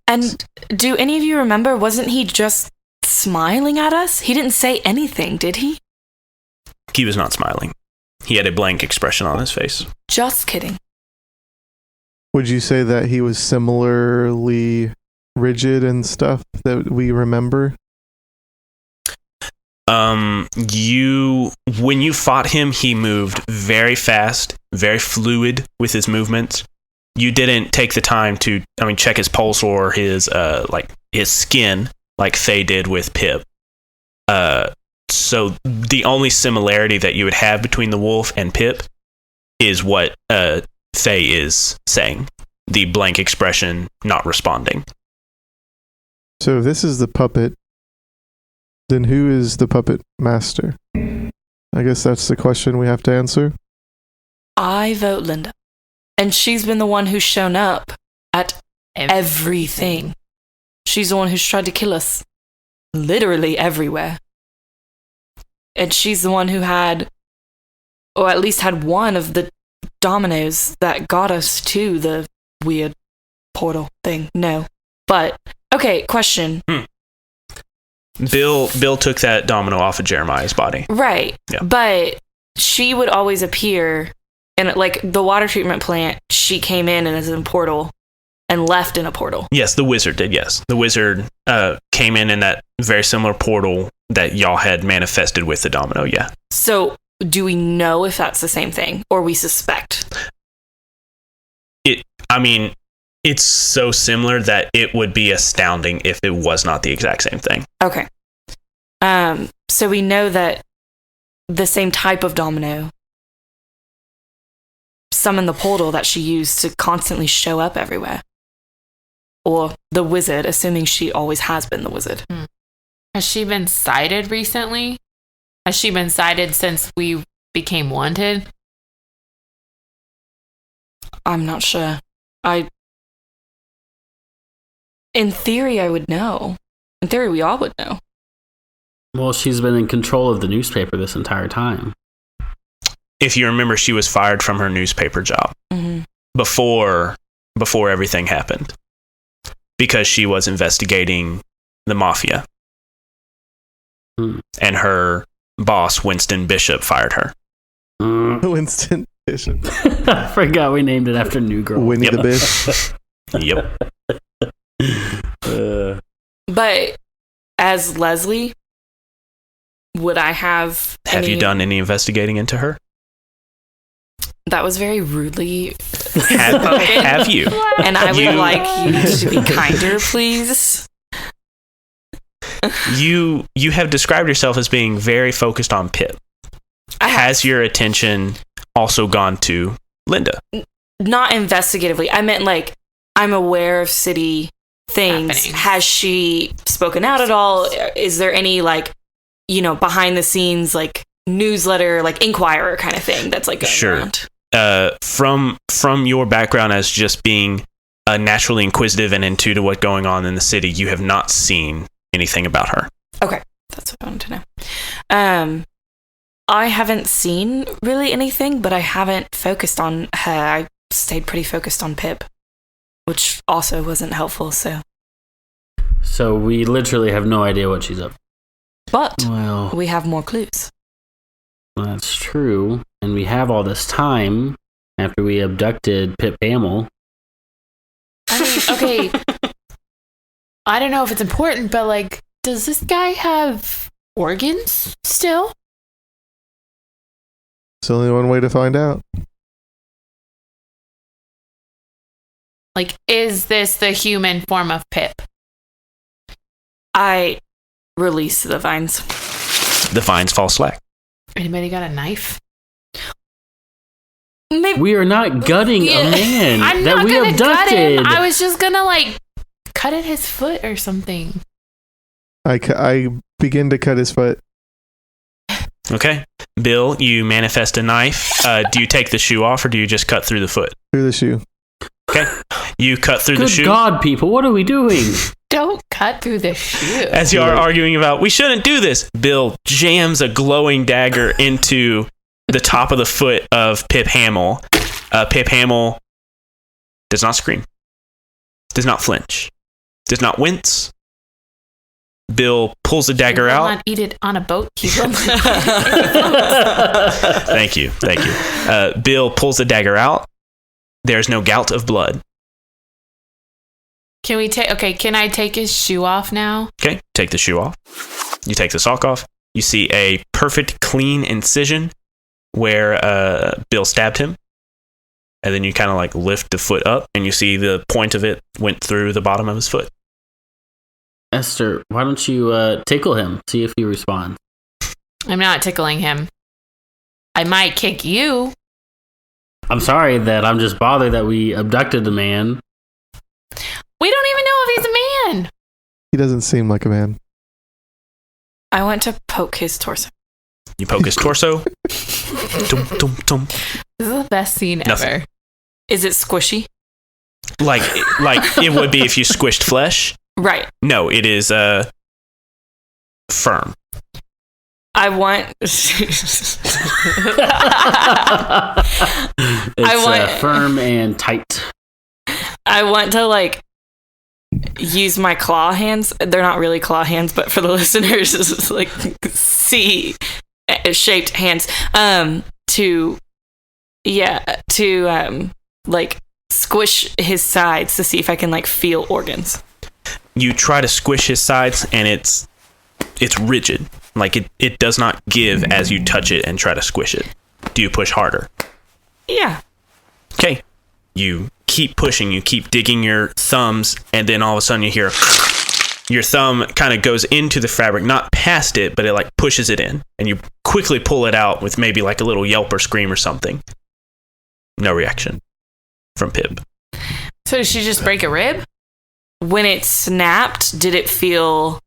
And do any of you remember, wasn't he just smiling at us? He didn't say anything, did he? He was not smiling. He had a blank expression on his face. Just kidding. Would you say that he was similarly rigid and stuff that we remember? When you fought him, he moved very fast, very fluid with his movements. You didn't take the time to, check his pulse or his his skin like Faye did with Pip. So the only similarity that you would have between the wolf and Pip is what Faye is saying. The blank expression, not responding. So if this is the puppet, then who is the puppet master? I guess that's the question we have to answer. I vote Linda. And she's been the one who's shown up at everything. She's the one who's tried to kill us. Literally everywhere. And she's the one who had, or at least had one of the dominoes that got us to the weird portal thing. No. But, okay, question. Bill took that domino off of Jeremiah's body. Right. Yeah. But she would always appear in, like, the water treatment plant. She came in as a portal and left in a portal. Yes, the wizard did, yes. The wizard came in that very similar portal that y'all had manifested with the domino, yeah. So, do we know if that's the same thing, or we suspect? It's so similar that it would be astounding if it was not the exact same thing. Okay. So we know that the same type of domino summoned the portal that she used to constantly show up everywhere. Or the wizard, assuming she always has been the wizard. Has she been cited recently? Has she been cited since we became wanted? I'm not sure. In theory, I would know. In theory, we all would know. Well, she's been in control of the newspaper this entire time. If you remember, she was fired from her newspaper job before everything happened because she was investigating the mafia. And her boss, Winston Bishop, fired her. Winston Bishop. I forgot we named it after New Girl. Winnie the Bish. Yep. But as Leslie, would I have you done any investigating into her? That was very rudely Have you? And I would like you to be kinder, please. You have described yourself as being very focused on Pip. Has your attention also gone to Linda? Not investigatively. I meant like I'm aware of city things. Happenings. Has she spoken out at all? Is there any behind the scenes newsletter, Inquirer kind of thing that's going around? From your background as just being naturally inquisitive and into what's going on in the city, you have not seen anything about her. Okay, that's what I wanted to know. I haven't seen really anything, but I haven't focused on her. I stayed pretty focused on Pip, which also wasn't helpful. So we literally have no idea what she's up to. But Well, we have more clues. that's true. And we have all this time after we abducted Pip Hamil. I mean, okay. I don't know if it's important, but does this guy have organs still? It's only one way to find out. Is this the human form of Pip? I release the vines. The vines fall slack. Anybody got a knife? We are not gutting a man I'm that not we gonna gut abducted. him. I was just gonna like cut at his foot or something. I begin to cut his foot. Okay. Bill, you manifest a knife. Do you take the shoe off or do you just cut through the foot? Through the shoe. Okay. You cut through the Good shoe. God, people, what are we doing? Don't cut through the shoe. As you are arguing about, we shouldn't do this, Bill jams a glowing dagger into the top of the foot of Pip Hamil. Pip Hamil does not scream, does not flinch, does not wince. Bill pulls the dagger He will out. not eat it on a boat. He will not. Thank you. Bill pulls the dagger out. There's no gout of blood. Can we take? Okay, can I take his shoe off now? Okay, take the shoe off. You take the sock off. You see a perfect, clean incision where Bill stabbed him. And then you kind of like lift the foot up and you see the point of it went through the bottom of his foot. Esther, why don't you tickle him, see if he responds? I'm not tickling him. I might kick you. I'm sorry that I'm just bothered that we abducted the man. We don't even know if he's a man. He doesn't seem like a man. I went to poke his torso. You poke his torso. Dum, dum, dum. This is the best scene Nothing. ever. Is it squishy? Like it would be if you squished flesh. Right. No, it is firm. I want. It's I want- firm and tight. I want to like use my claw hands. They're not really claw hands, but for the listeners, it's like C shaped hands. To like squish his sides to see if I can like feel organs. You try to squish his sides and it's rigid. Like it does not give as you touch it and try to squish it. Do you push harder? Yeah. Okay. You keep pushing, you keep digging your thumbs, and then all of a sudden you hear your thumb kind of goes into the fabric, not past it, but it like pushes it in, and you quickly pull it out with maybe like a little yelp or scream or something. No reaction from Pip. So did she just break a rib? When it snapped, did it feel...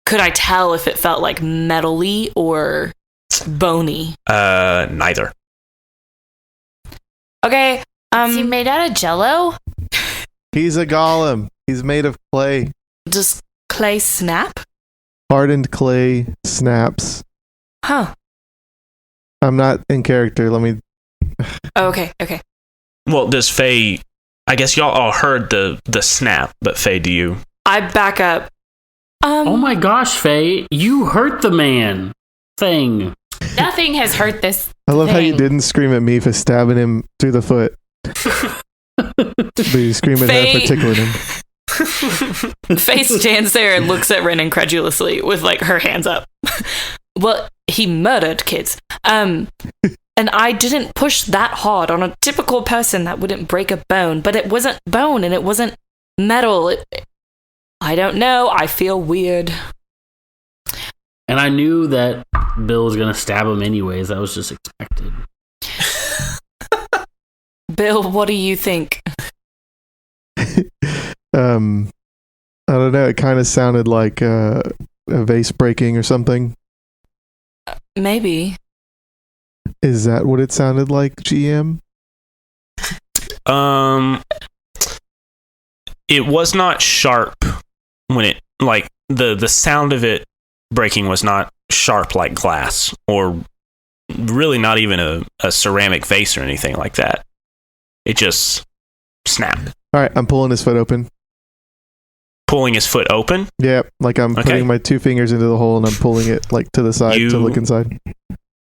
Could I tell if it felt like metally or bony? Neither. Okay. Is he made out of jello? He's a golem. He's made of clay. Does clay snap? Hardened clay snaps. Huh. I'm not in character. Let me... Okay. Well, does Faye... I guess y'all all heard the snap, but Faye, do you? I back up. Oh my gosh, Faye, you hurt the man. Thing. Nothing has hurt this. I love how you thing. didn't scream at me for stabbing him through the foot. But you scream at her for tickling him. Faye stands there and looks at Ren incredulously with like her hands up. Well, he murdered kids. And I didn't push that hard on a typical person that wouldn't break a bone, but it wasn't bone and it wasn't metal. I don't know. I feel weird. And I knew that Bill was going to stab him anyways. That was just expected. Bill, what do you think? I don't know. It kind of sounded like a vase breaking or something. Maybe. Is that what it sounded like, GM? It was not sharp when it, like, the sound of it breaking was not sharp like glass, or really not even a ceramic vase or anything like that. It just snapped. All right, I'm pulling his foot open. Pulling his foot open? Yeah, like I'm putting my 2 fingers into the hole and I'm pulling it like to the side to look inside.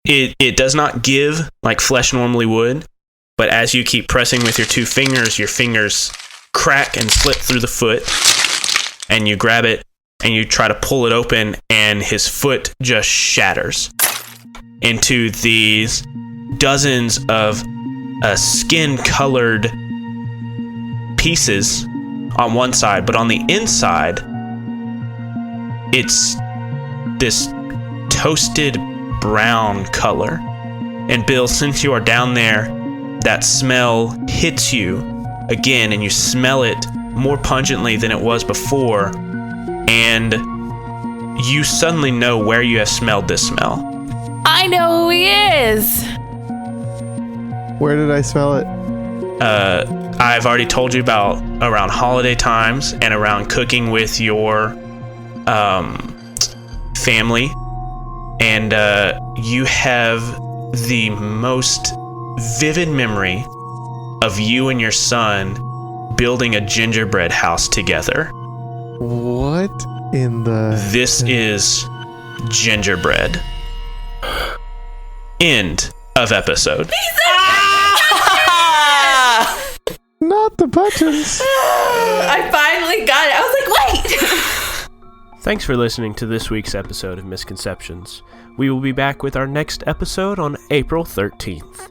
It does not give like flesh normally would, but as you keep pressing with your 2 fingers, your fingers crack and slip through the foot, and you grab it and you try to pull it open, and his foot just shatters into these dozens of skin-colored pieces on one side, but on the inside, it's this toasted brown color. And Bill, since you are down there that smell hits you again, and you smell it more pungently than it was before, and you suddenly know where you have smelled this smell. I know who he is. Where did I smell it? I've already told you about around holiday times and around cooking with your family, and you have the most vivid memory of you and your son building a gingerbread house together. What in the... This is gingerbread. End of episode. Not the buttons. I finally got it. I was like, wait. Thanks for listening to this week's episode of Misconceptions. We will be back with our next episode on April 13th.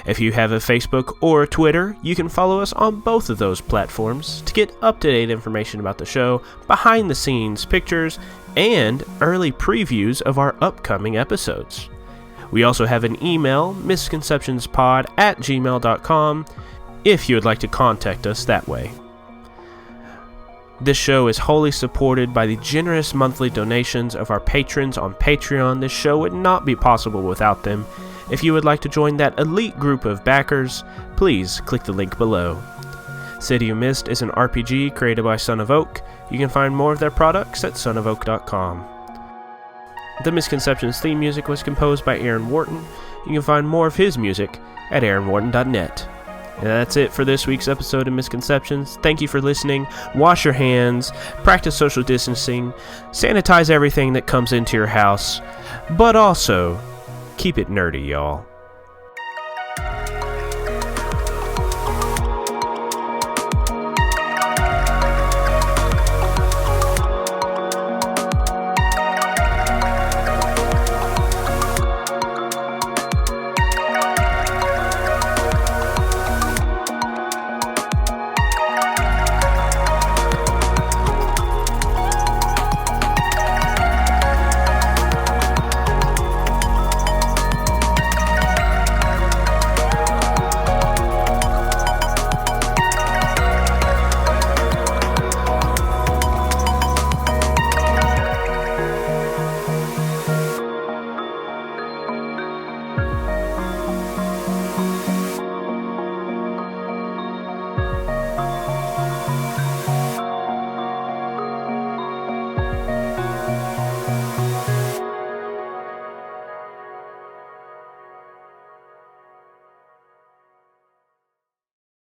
If you have a Facebook or a Twitter, you can follow us on both of those platforms to get up-to-date information about the show, behind-the-scenes pictures, and early previews of our upcoming episodes. We also have an email, misconceptionspod@gmail.com, if you would like to contact us that way. This show is wholly supported by the generous monthly donations of our patrons on Patreon. This show would not be possible without them. If you would like to join that elite group of backers, please click the link below. City of Mist is an RPG created by Son of Oak. You can find more of their products at sonofoak.com. The Misconceptions theme music was composed by Aaron Wharton. You can find more of his music at aaronwharton.net. And that's it for this week's episode of Misconceptions. Thank you for listening. Wash your hands, practice social distancing, sanitize everything that comes into your house, but also keep it nerdy, y'all.